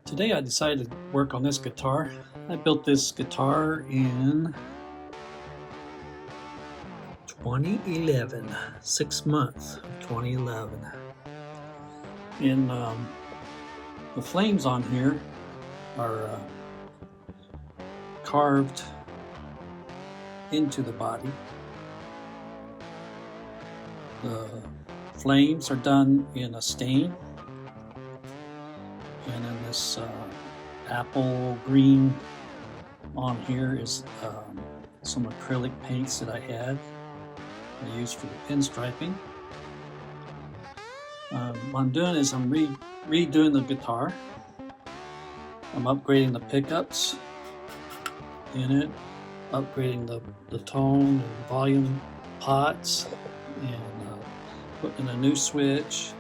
Today I decided to work on this guitar. I built this guitar in 2011, 6 months of 2011. And the flames on here are carved into the body. The flames are done in a stain. And then this apple green on here is some acrylic paints that I had. I used for the pinstriping. What I'm doing is I'm redoing the guitar. I'm upgrading the pickups in it, upgrading the tone and volume pots, and putting in a new switch.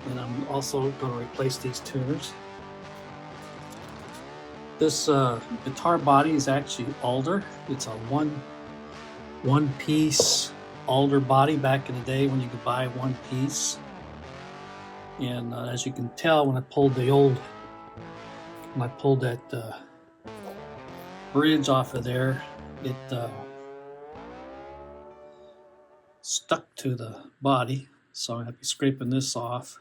And I'm also going to replace these tuners. This guitar body is actually alder. It's a one piece alder body back in the day when you could buy one piece. And as you can tell, when I pulled that bridge off of there, it stuck to the body. So I'm going to be scraping this off.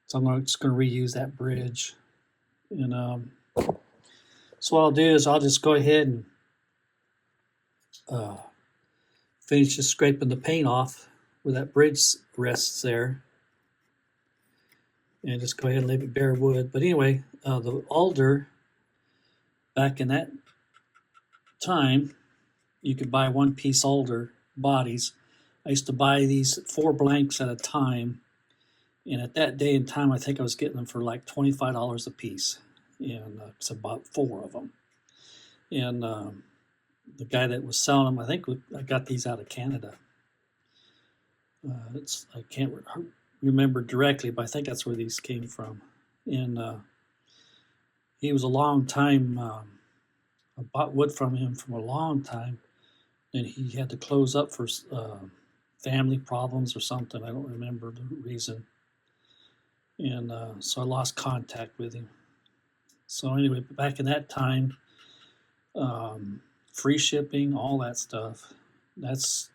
So I'm just going to reuse that bridge. And so what I'll do is I'll just go ahead and finish just scraping the paint off where that bridge rests there. And just go ahead and leave it bare wood. But anyway, the alder, back in that time, you could buy one piece alder bodies. I used to buy these 4 blanks at a time. And at that day and time, I think I was getting them for like $25 a piece. And it's about 4 of them. And the guy that was selling them, I think I got these out of Canada. I can't remember directly, but I think that's where these came from. And he was a long time, I bought wood from him for a long time. And he had to close up for family problems or something. I don't remember the reason. And so I lost contact with him. So anyway, back in that time, free shipping, all that stuff, that's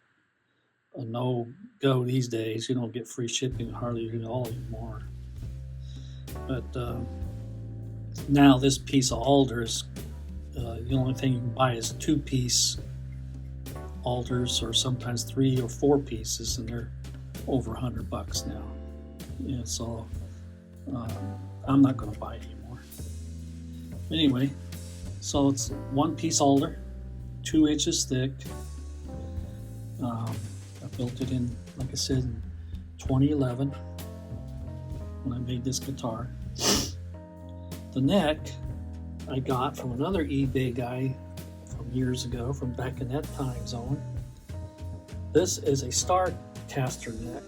a no-go these days. You don't get free shipping hardly at all anymore. But now this piece of alder is, the only thing you can buy is 2-piece alders, or sometimes 3 or 4 pieces, and they're over $100 now. Yeah, so I'm not going to buy it anymore. Anyway, so it's 1-piece alder, 2 inches thick. I built it in, like I said, in 2011 when I made this guitar. The neck I got from another eBay guy from years ago, from back in that time zone. This is a Starcaster neck.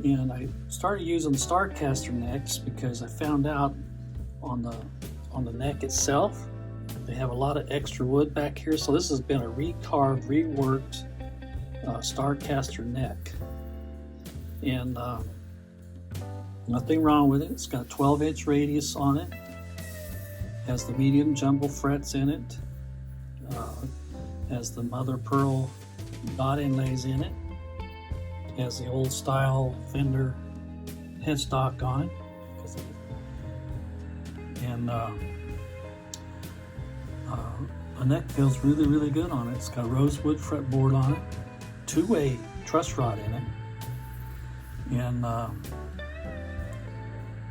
And I started using the Starcaster necks because I found out on the neck itself, they have a lot of extra wood back here. So this has been a recarved, reworked Starcaster neck. And nothing wrong with it. It's got a 12-inch radius on it. Has the medium jumbo frets in it. Has the mother pearl dot inlays in it. Has the old style Fender headstock on it. And the neck feels really, really good on it. It's got a rosewood fretboard on it, 2-way truss rod in it. And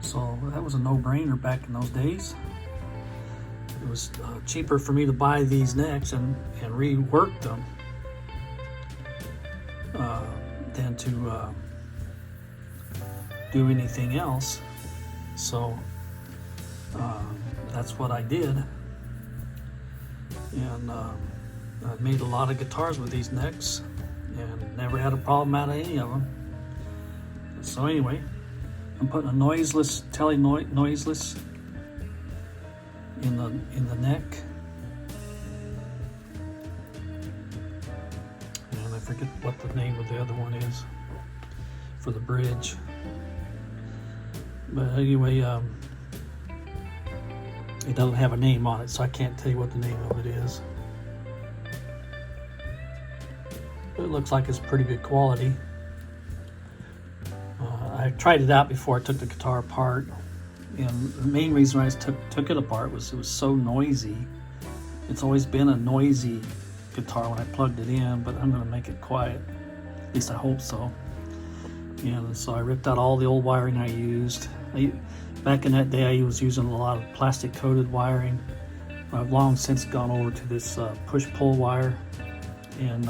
so that was a no-brainer back in those days. It was cheaper for me to buy these necks and rework them than to do anything else. So that's what I did. And I made a lot of guitars with these necks and never had a problem out of any of them. So anyway, I'm putting a noiseless, Tele noiseless in the neck. And I forget what the name of the other one is for the bridge. But anyway, it doesn't have a name on it, so I can't tell you what the name of it is. But it looks like it's pretty good quality. I tried it out before I took the guitar apart, and the main reason I took it apart was it was so noisy. It's always been a noisy guitar when I plugged it in, but I'm going to make it quiet. At least I hope so. And so I ripped out all the old wiring I used. Back in that day, I was using a lot of plastic coated wiring. I've long since gone over to this push-pull wire, and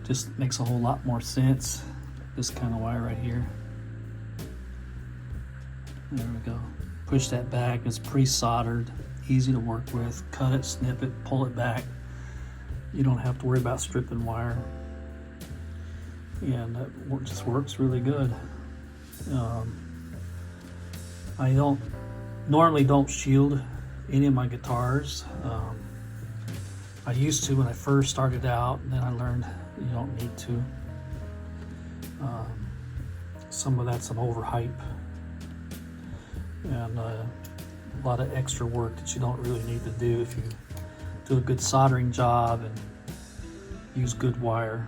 just makes a whole lot more sense. This kind of wire right here. There we go. Push that back. It's pre-soldered, easy to work with. Cut it, snip it, pull it back. You don't have to worry about stripping wire. And that just works really good. I normally don't shield any of my guitars. I used to when I first started out, and then I learned you don't need to. Some of that's an overhype, and a lot of extra work that you don't really need to do if you do a good soldering job and use good wire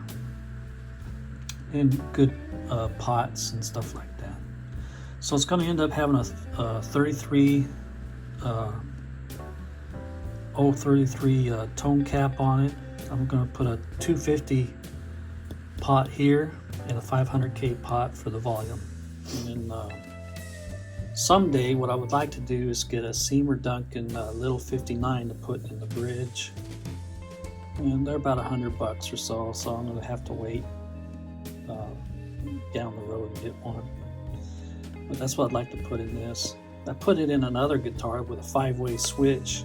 and good pots and stuff like that. So it's going to end up having a 33 tone cap on it. I'm going to put a 250 pot here and a 500K pot for the volume. And then someday what I would like to do is get a Seymour Duncan little 59 to put in the bridge. And they're about $100 or so, so I'm going to have to wait down the road and get one. But that's what I'd like to put in this. I put it in another guitar with a 5-way switch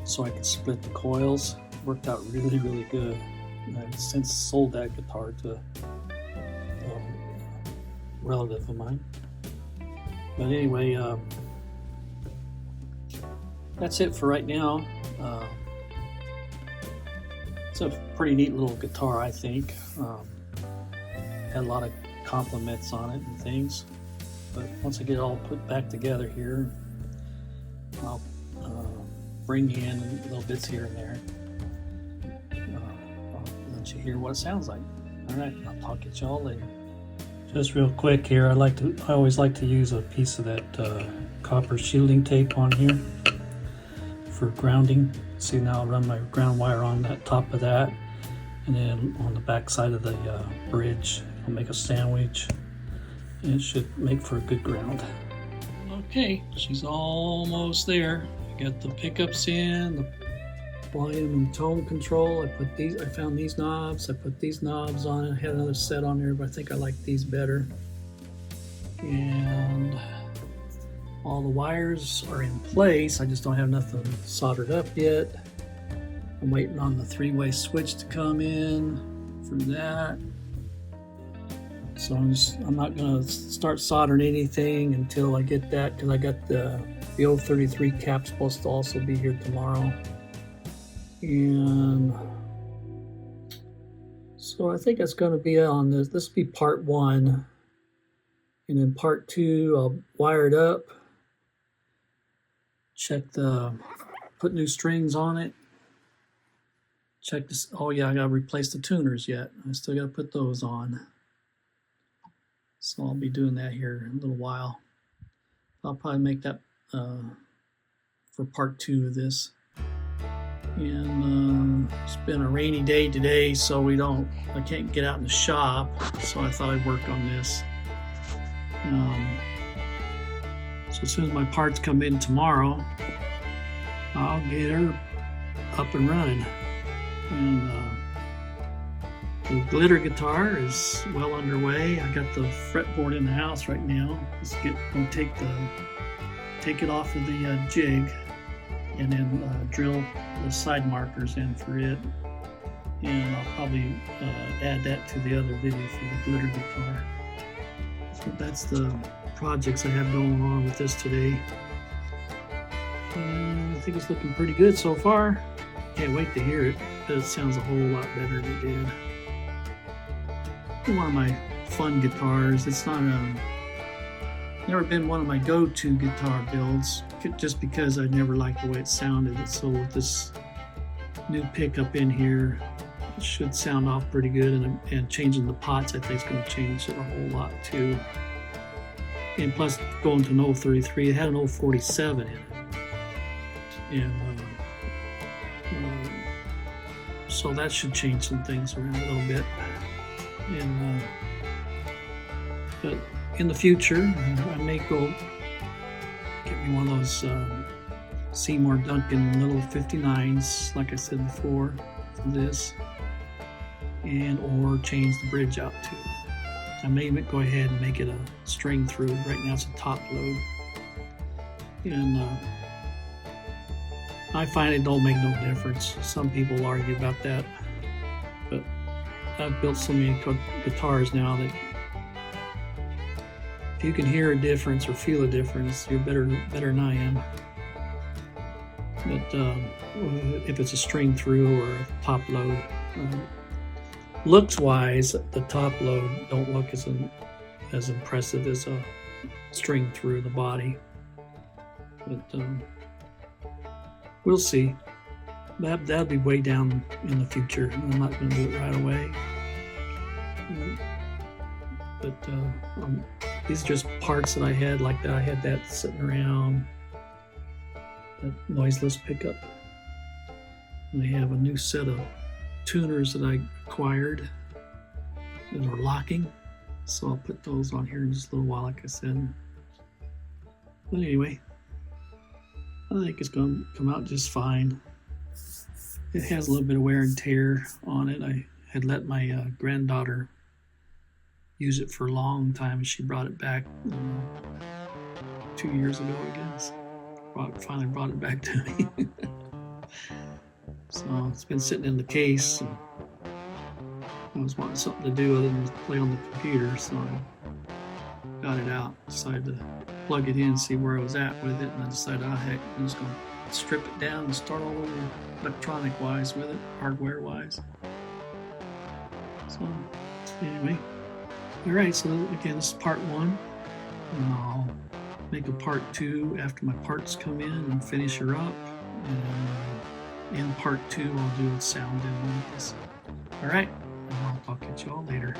so I could split the coils. Worked out really, really good. I've since sold that guitar to a relative of mine. But anyway, that's it for right now. It's a pretty neat little guitar, I think. Had a lot of compliments on it and things. But once I get it all put back together here, I'll bring you in little bits here and there. I'll let you hear what it sounds like. All right, I'll talk at y'all later. Just real quick here, I always like to use a piece of that copper shielding tape on here for grounding. See, now I'll run my ground wire on that top of that, and then on the back side of the bridge, I'll make a sandwich, and it should make for a good ground. Okay, she's almost there. I got the pickups in, the volume and tone control. I found these knobs. I put these knobs on it. I had another set on there, but I think I like these better. And all the wires are in place. I just don't have nothing soldered up yet. I'm waiting on the 3-way switch to come in for that. So I'm not gonna start soldering anything until I get that, because I got the 033 cap supposed to also be here tomorrow. And so I think that's going to be on this. This will be part 1. And then part 2, I'll wire it up. Put new strings on it. Check this. Oh yeah, I got to replace the tuners yet. I still got to put those on. So I'll be doing that here in a little while. I'll probably make that for part 2 of this. And it's been a rainy day today, so I can't get out in the shop, so I thought I'd work on this. So as soon as my parts come in tomorrow, I'll get her up and running. And the glitter guitar is well underway. I got the fretboard in the house right now. I'm take it off of the jig, and then drill the side markers in for it. And I'll probably add that to the other video for the glitter guitar. So that's the projects I have going on with this today. And I think it's looking pretty good so far. Can't wait to hear it. It sounds a whole lot better than it did. One of my fun guitars. It's not never been one of my go-to guitar builds, just because I never liked the way it sounded. So with this new pickup in here, it should sound off pretty good, and changing the pots I think is going to change it a whole lot too. And plus, going to an 033, it had an 047 in it, and so that should change some things around a little bit. And but in the future, I may go get me one of those Seymour Duncan little 59s, like I said before, for this, and or change the bridge out too. I may even go ahead and make it a string through. Right now it's a top load, and I find it don't make no difference. Some people argue about that, but I've built so many guitars now that if you can hear a difference or feel a difference, you're better than I am. But if it's a string through or a top load, looks wise, the top load don't look as impressive as a string through the body. But we'll see. That'll be way down in the future. I'm not going to do it right away. But these are just parts that I had like that. I had that sitting around, that noiseless pickup. And I have a new set of tuners that I acquired that are locking. So I'll put those on here in just a little while, like I said. But anyway, I think it's going to come out just fine. It has a little bit of wear and tear on it. I had let my granddaughter use it for a long time, and she brought it back 2 years ago, I guess. Finally brought it back to me. So it's been sitting in the case, and I was wanting something to do other than play on the computer, so I got it out, decided to plug it in, see where I was at with it, and I decided, heck, I'm just going to strip it down and start all over electronic-wise with it, hardware-wise. So anyway, all right, so again, this is part 1, and I'll make a part 2 after my parts come in and finish her up. And in part 2, I'll do a sound demo with this. All right, and I'll talk to you all later.